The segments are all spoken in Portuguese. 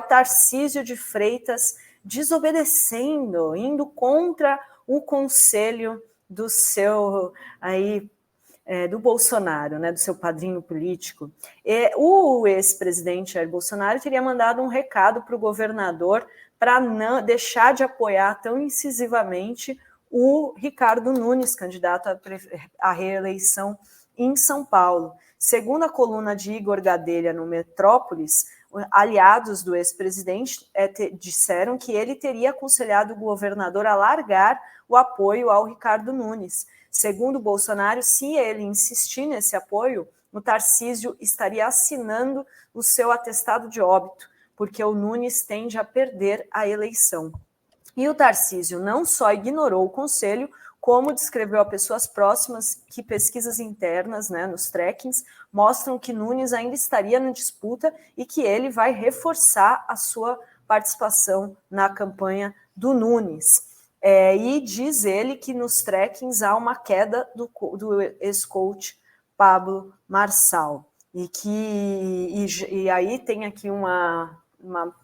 Tarcísio de Freitas desobedecendo, indo contra o conselho do seu aí do Bolsonaro, né, do seu padrinho político. O ex-presidente Jair Bolsonaro teria mandado um recado para o governador para não deixar de apoiar tão incisivamente o Ricardo Nunes, candidato à reeleição em São Paulo. Segundo a coluna de Igor Gadelha no Metrópolis, aliados do ex-presidente disseram que ele teria aconselhado o governador a largar o apoio ao Ricardo Nunes. Segundo Bolsonaro, se ele insistir nesse apoio, o Tarcísio estaria assinando o seu atestado de óbito, porque o Nunes tende a perder a eleição. E o Tarcísio não só ignorou o conselho, como descreveu a pessoas próximas que pesquisas internas, né, nos trackings, mostram que Nunes ainda estaria na disputa e que ele vai reforçar a sua participação na campanha do Nunes. E diz ele que nos trackings há uma queda do ex-coach Pablo Marçal. E aí tem aqui uma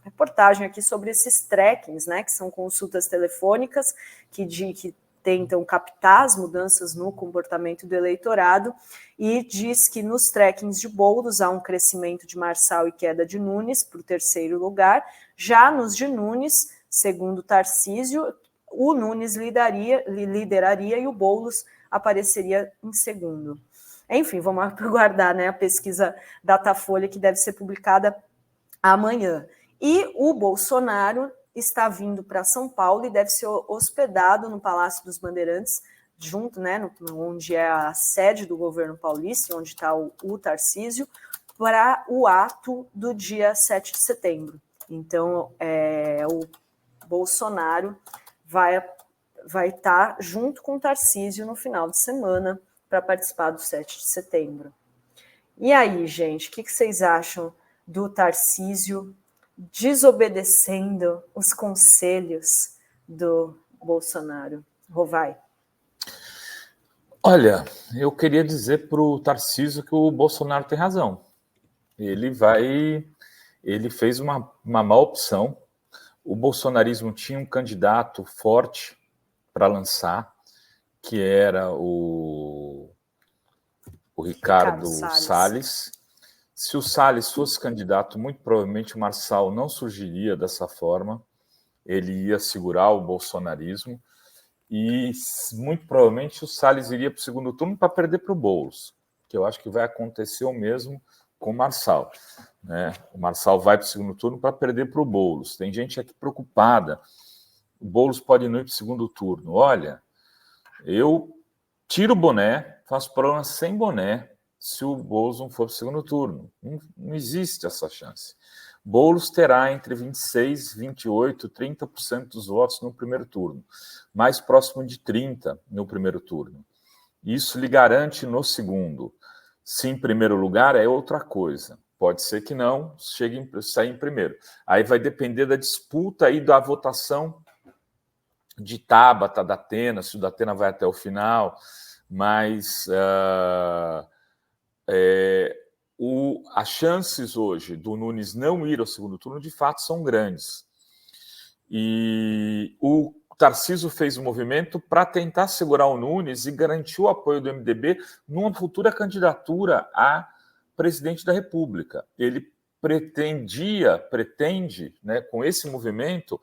reportagem aqui sobre esses trackings, né, que são consultas telefônicas que tentam captar as mudanças no comportamento do eleitorado, e diz que nos trackings de Boulos há um crescimento de Marçal e queda de Nunes para o terceiro lugar. Já nos de Nunes, segundo Tarcísio, o Nunes lideraria e o Boulos apareceria em segundo. Enfim, vamos aguardar, né, a pesquisa Datafolha, que deve ser publicada amanhã. E o Bolsonaro está vindo para São Paulo e deve ser hospedado no Palácio dos Bandeirantes, junto, né, onde é a sede do governo paulista, onde está o Tarcísio, para o ato do dia 7 de setembro. Então, o Bolsonaro vai estar junto com o Tarcísio no final de semana para participar do 7 de setembro. E aí, gente, o que vocês acham do Tarcísio desobedecendo os conselhos do Bolsonaro? Rovai. Olha, eu queria dizer para o Tarcísio que o Bolsonaro tem razão. Ele fez uma má opção. O bolsonarismo tinha um candidato forte para lançar, que era o Ricardo Salles. Se o Salles fosse candidato, muito provavelmente o Marçal não surgiria dessa forma. Ele ia segurar o bolsonarismo e muito provavelmente o Salles iria para o segundo turno para perder para o Boulos, que eu acho que vai acontecer o mesmo com o Marçal. Né? O Marçal vai para o segundo turno para perder para o Boulos. Tem gente aqui preocupada. O Boulos pode não ir para o segundo turno. Olha, eu tiro o boné, faço programa sem boné se o Boulos não for para o segundo turno. Não existe essa chance. Boulos terá entre 26%, 28%, 30% dos votos no primeiro turno, mais próximo de 30% no primeiro turno. Isso lhe garante no segundo. Se em primeiro lugar é outra coisa. Pode ser que não saia em primeiro. Aí vai depender da disputa e da votação de Tabata, da Atena, se o da Atena vai até o final, mas as chances hoje do Nunes não ir ao segundo turno, de fato, são grandes. E o Tarcísio fez um movimento para tentar segurar o Nunes e garantir o apoio do MDB numa futura candidatura a presidente da República. Ele pretende, né, com esse movimento,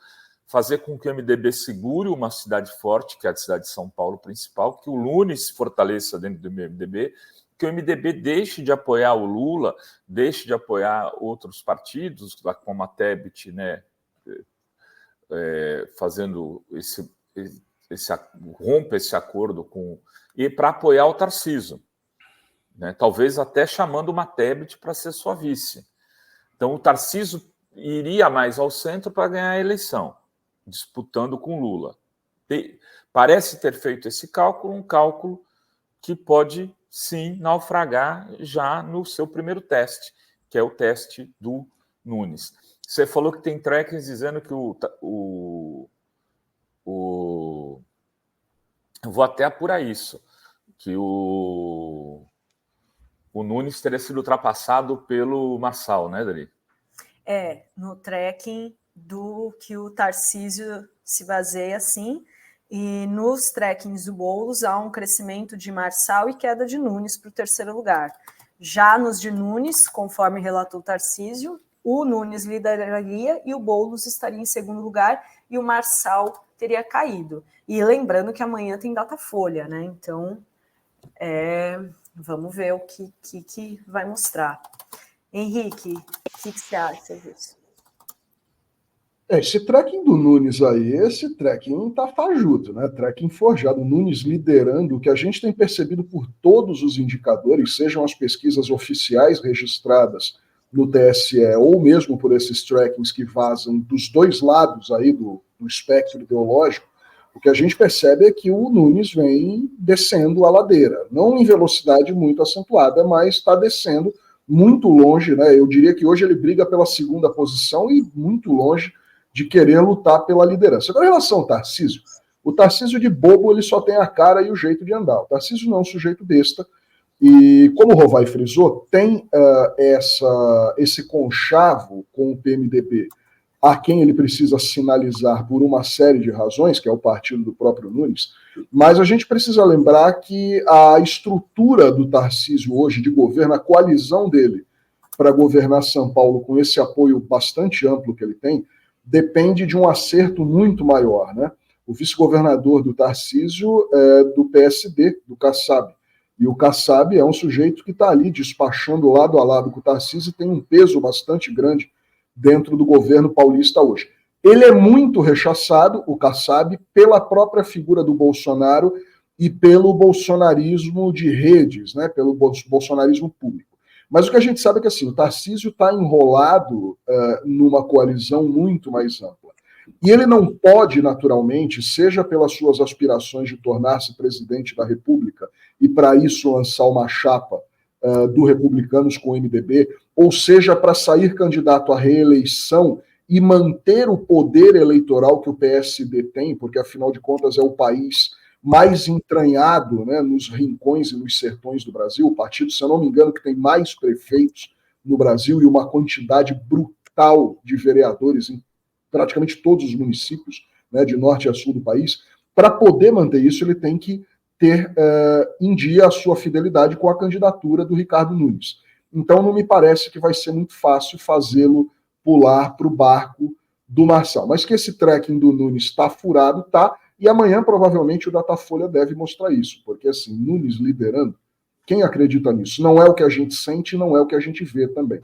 fazer com que o MDB segure uma cidade forte, que é a cidade de São Paulo principal, que o Nunes se fortaleça dentro do MDB, que o MDB deixe de apoiar o Lula, deixe de apoiar outros partidos, como a Tebet, né, fazendo rompe esse acordo e para apoiar o Tarcísio, né, talvez até chamando uma Tebet para ser sua vice. Então o Tarcísio iria mais ao centro para ganhar a eleição, disputando com Lula. Parece ter feito esse cálculo, um cálculo que pode, sim, naufragar já no seu primeiro teste, que é o teste do Nunes. Você falou que tem trackings dizendo que eu vou até apurar isso, que o Nunes teria sido ultrapassado pelo Marçal, né, Dari? no trekking do que o Tarcísio se baseia, sim, e nos trekkings do Boulos há um crescimento de Marçal e queda de Nunes para o terceiro lugar. Já nos de Nunes, conforme relatou o Tarcísio, o Nunes lideraria e o Boulos estaria em segundo lugar e o Marçal teria caído. E lembrando que amanhã tem Datafolha, né? Então, vamos ver o que vai mostrar. Henrique, o que você acha disso? Esse trekking do Nunes aí, esse trekking tá fajuto, né? Trekking forjado, o Nunes liderando, o que a gente tem percebido por todos os indicadores, sejam as pesquisas oficiais registradas no TSE, ou mesmo por esses trackings que vazam dos dois lados aí do espectro ideológico, o que a gente percebe é que o Nunes vem descendo a ladeira, não em velocidade muito acentuada, mas está descendo muito longe, né? Eu diria que hoje ele briga pela segunda posição e muito longe de querer lutar pela liderança. Agora, em relação ao Tarcísio, o Tarcísio de bobo ele só tem a cara e o jeito de andar. O Tarcísio não é um sujeito besta, e como o Rovai frisou, tem esse conchavo com o PMDB, a quem ele precisa sinalizar por uma série de razões, que é o partido do próprio Nunes, mas a gente precisa lembrar que a estrutura do Tarcísio hoje de governo, a coalizão dele para governar São Paulo com esse apoio bastante amplo que ele tem, depende de um acerto muito maior, né? O vice-governador do Tarcísio é do PSD, do Kassab. E o Kassab é um sujeito que está ali despachando lado a lado com o Tarcísio e tem um peso bastante grande dentro do governo paulista hoje. Ele é muito rechaçado, o Kassab, pela própria figura do Bolsonaro e pelo bolsonarismo de redes, né? Pelo bolsonarismo público. Mas o que a gente sabe é que assim, o Tarcísio está enrolado numa coalizão muito mais ampla. E ele não pode, naturalmente, seja pelas suas aspirações de tornar-se presidente da República e, para isso, lançar uma chapa do Republicanos com o MDB, ou seja, para sair candidato à reeleição e manter o poder eleitoral que o PSD tem, porque, afinal de contas, é o país mais entranhado, né, nos rincões e nos sertões do Brasil, o partido, se eu não me engano, que tem mais prefeitos no Brasil e uma quantidade brutal de vereadores em praticamente todos os municípios, né, de norte a sul do país. Para poder manter isso, ele tem que ter em dia a sua fidelidade com a candidatura do Ricardo Nunes. Então, não me parece que vai ser muito fácil fazê-lo pular para o barco do Marçal. Mas que esse trekking do Nunes está furado, está. E amanhã, provavelmente, o Datafolha deve mostrar isso, porque, assim, Nunes liderando, quem acredita nisso? Não é o que a gente sente, não é o que a gente vê também.